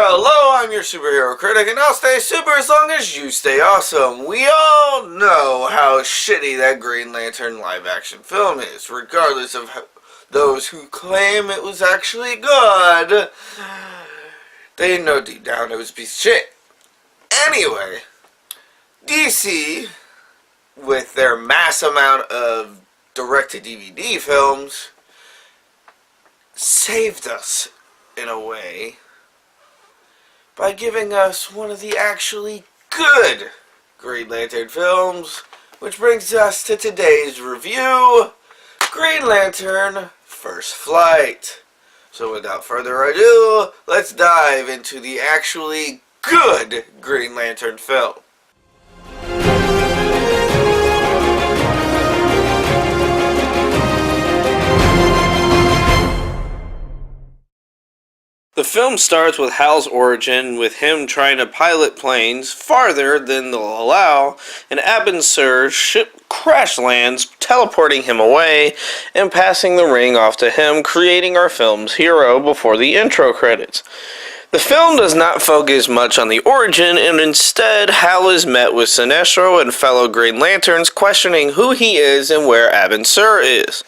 Hello, I'm your superhero critic, and I'll stay super as long as you stay awesome. We all know how shitty that Green Lantern live-action film is, regardless of those who claim it was actually good. They know deep down it was a piece of shit. Anyway, DC, with their mass amount of direct-to-DVD films, saved us in a way by giving us one of the actually good Green Lantern films, which brings us to today's review, Green Lantern First Flight. So without further ado, let's dive into the actually good Green Lantern film. The film starts with Hal's origin, with him trying to pilot planes farther than they'll allow, and Abin Sur's ship crash lands, teleporting him away and passing the ring off to him, creating our film's hero before the intro credits. The film does not focus much on the origin, and instead Hal is met with Sinestro and fellow Green Lanterns questioning who he is and where Abin Sur is.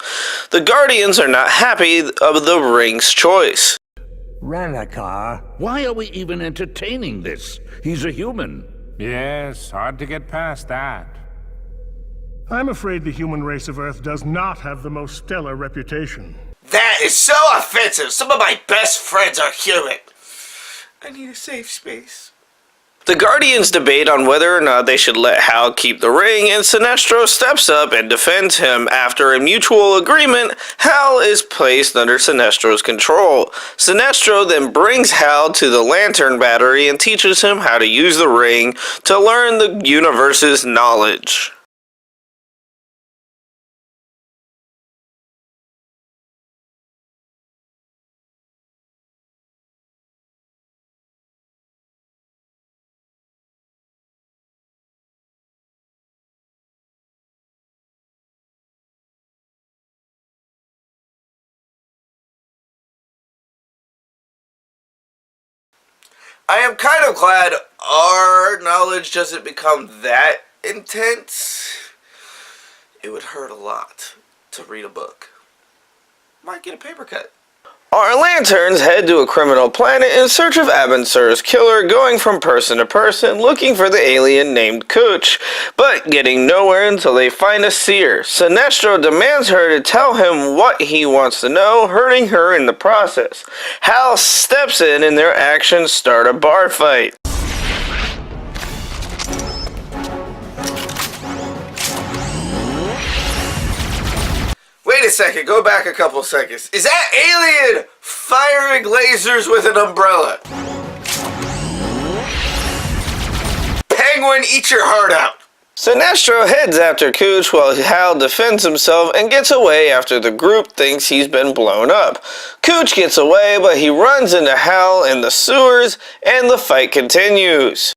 The Guardians are not happy of the ring's choice. Rent-a-car? Why are we even entertaining this? He's a human. Yes, hard to get past that. I'm afraid the human race of Earth does not have the most stellar reputation. That is so offensive! Some of my best friends are human! I need a safe space. The Guardians debate on whether or not they should let Hal keep the ring, and Sinestro steps up and defends him. After a mutual agreement, Hal is placed under Sinestro's control. Sinestro then brings Hal to the Lantern Battery and teaches him how to use the ring to learn the universe's knowledge. I am kind of glad our knowledge doesn't become that intense. It would hurt a lot to read a book. Might get a paper cut. Our Lanterns head to a criminal planet in search of Abin Sur's killer, going from person to person looking for the alien named Cooch, but getting nowhere until they find a seer. Sinestro demands her to tell him what he wants to know, hurting her in the process. Hal steps in and their actions start a bar fight. Wait a second, go back a couple seconds. Is that alien firing lasers with an umbrella? Penguin, eat your heart out. Sinestro heads after Cooch while Hal defends himself and gets away after the group thinks he's been blown up. Cooch gets away, but he runs into Hal in the sewers and the fight continues.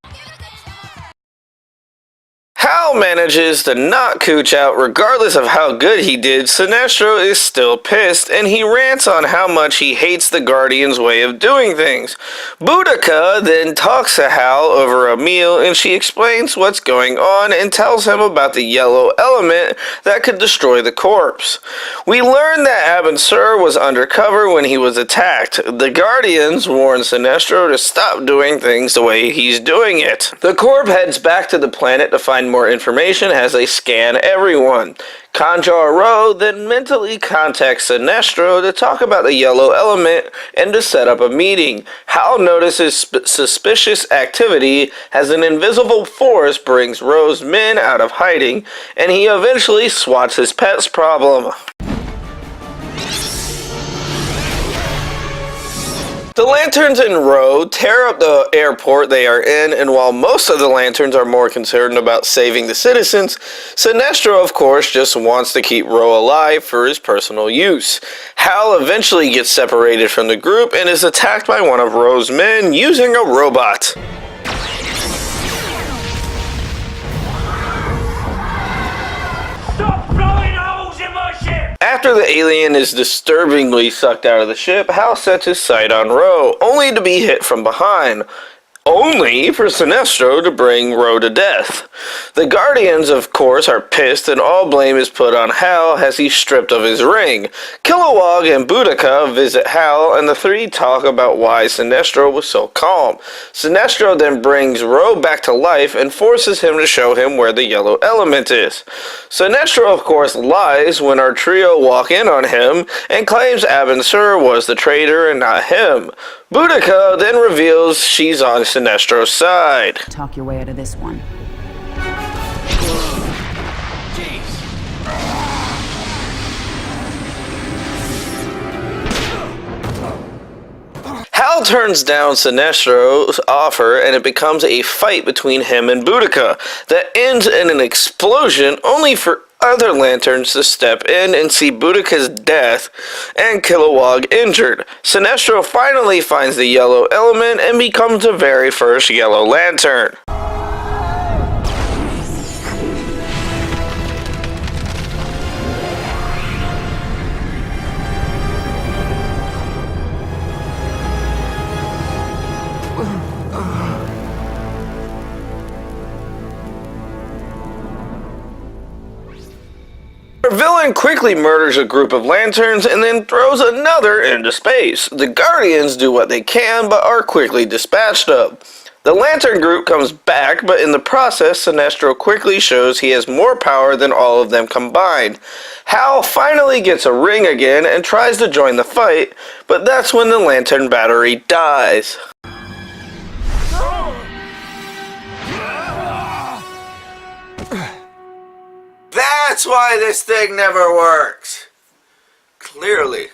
Hal manages to knock Cooch out. Regardless of how good he did, Sinestro is still pissed, and he rants on how much he hates the Guardians' way of doing things. Boudica then talks to Hal over a meal, and she explains what's going on and tells him about the yellow element that could destroy the corpse. We learn that Abin Sur was undercover when he was attacked. The Guardians warn Sinestro to stop doing things the way he's doing it. The Corp heads back to the planet to find more information as they scan everyone. Kanjar-Ro then mentally contacts Sinestro to talk about the yellow element and to set up a meeting. Hal notices suspicious activity as an invisible force brings Ro's men out of hiding, and he eventually swats his pet's problem. The Lanterns and Ro tear up the airport they are in, and while most of the Lanterns are more concerned about saving the citizens, Sinestro, of course, just wants to keep Ro alive for his personal use. Hal eventually gets separated from the group and is attacked by one of Ro's men using a robot. After the alien is disturbingly sucked out of the ship, Hal sets his sight on Ro, only to be hit from behind. Only for Sinestro to bring Ro to death. The Guardians, of course, are pissed and all blame is put on Hal as he's stripped of his ring. Kilowog and Boudica visit Hal and the three talk about why Sinestro was so calm. Sinestro then brings Ro back to life and forces him to show him where the yellow element is. Sinestro, of course, lies when our trio walk in on him and claims Abin Sur was the traitor and not him. Boudica then reveals she's on Sinestro's side. Talk your way out of this one. Hal turns down Sinestro's offer and it becomes a fight between him and Boudica that ends in an explosion only for other lanterns to step in and see Boudica's death and Kilowog injured. Sinestro finally finds the yellow element and becomes the very first Yellow Lantern. Our villain quickly murders a group of lanterns and then throws another into space. The Guardians do what they can but are quickly dispatched of. The lantern group comes back, but in the process, Sinestro quickly shows he has more power than all of them combined. Hal finally gets a ring again and tries to join the fight, but that's when the lantern battery dies. That's why this thing never works. Clearly,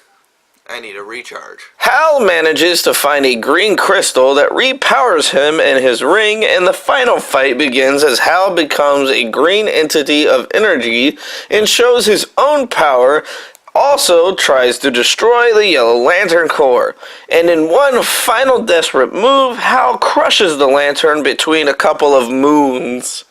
I need a recharge. Hal manages to find a green crystal that repowers him and his ring, and the final fight begins as Hal becomes a green entity of energy and shows his own power. Also tries to destroy the Yellow Lantern Corps, and in one final desperate move, Hal crushes the lantern between a couple of moons.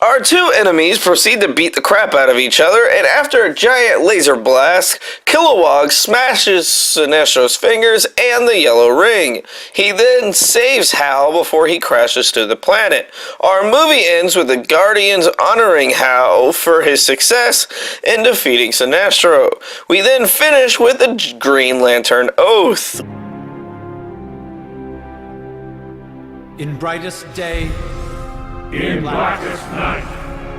Our two enemies proceed to beat the crap out of each other, and after a giant laser blast, Kilowog smashes Sinestro's fingers and the yellow ring. He then saves Hal before he crashes to the planet. Our movie ends with the Guardians honoring Hal for his success in defeating Sinestro. We then finish with the Green Lantern Oath. In brightest day, in blackest night,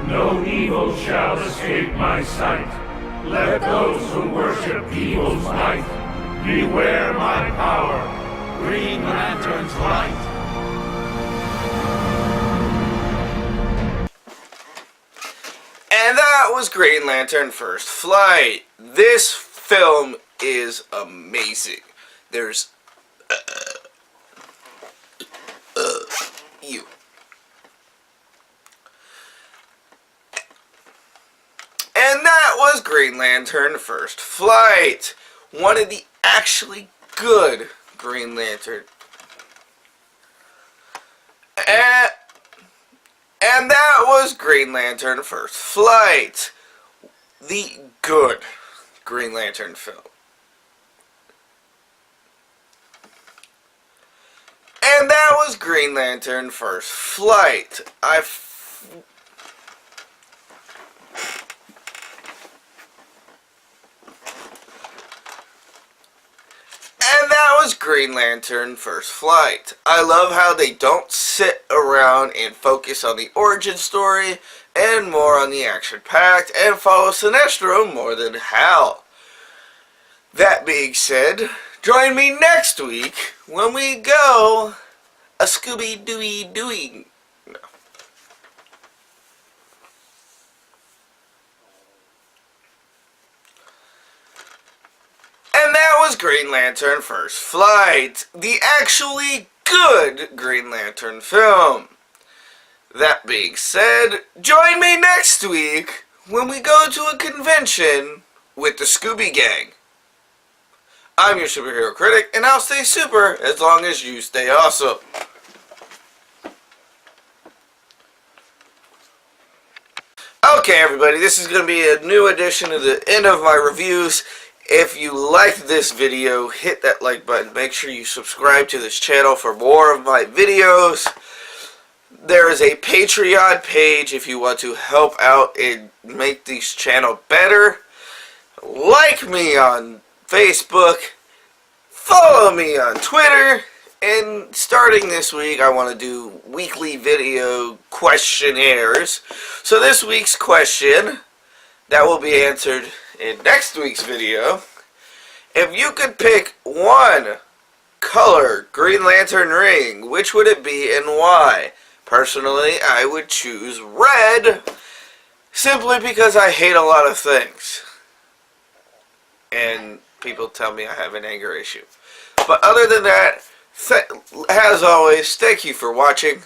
no evil shall escape my sight. Let those who worship evil's might beware my power, Green Lantern's light. And that was Green Lantern First Flight. This film is amazing. There's you. And that was Green Lantern First Flight. One of the actually good Green Lantern. And that was Green Lantern First Flight. The good Green Lantern film. And that was Green Lantern First Flight. And that was Green Lantern First Flight. I love how they don't sit around and focus on the origin story and more on the action-packed and follow Sinestro more than Hal. That being said, join me next week when we go a Scooby-Dooey-Dooing. No. And that was Green Lantern First Flight, the actually good Green Lantern film. That being said, join me next week when we go to a convention with the Scooby Gang. I'm your superhero critic, and I'll stay super as long as you stay awesome. Okay, everybody, this is going to be a new edition of the end of my reviews. If you liked this video, hit that like button. Make sure you subscribe to this channel for more of my videos. There is a Patreon page if you want to help out and make this channel better. Like me on Facebook. Follow me on Twitter. And starting this week, I want to do weekly video questionnaires. So this week's question, that will be answered in next week's video. If you could pick one color Green Lantern ring, which would it be and why? Personally, I would choose red, simply because I hate a lot of things. And people tell me I have an anger issue. But other than that, as always, thank you for watching.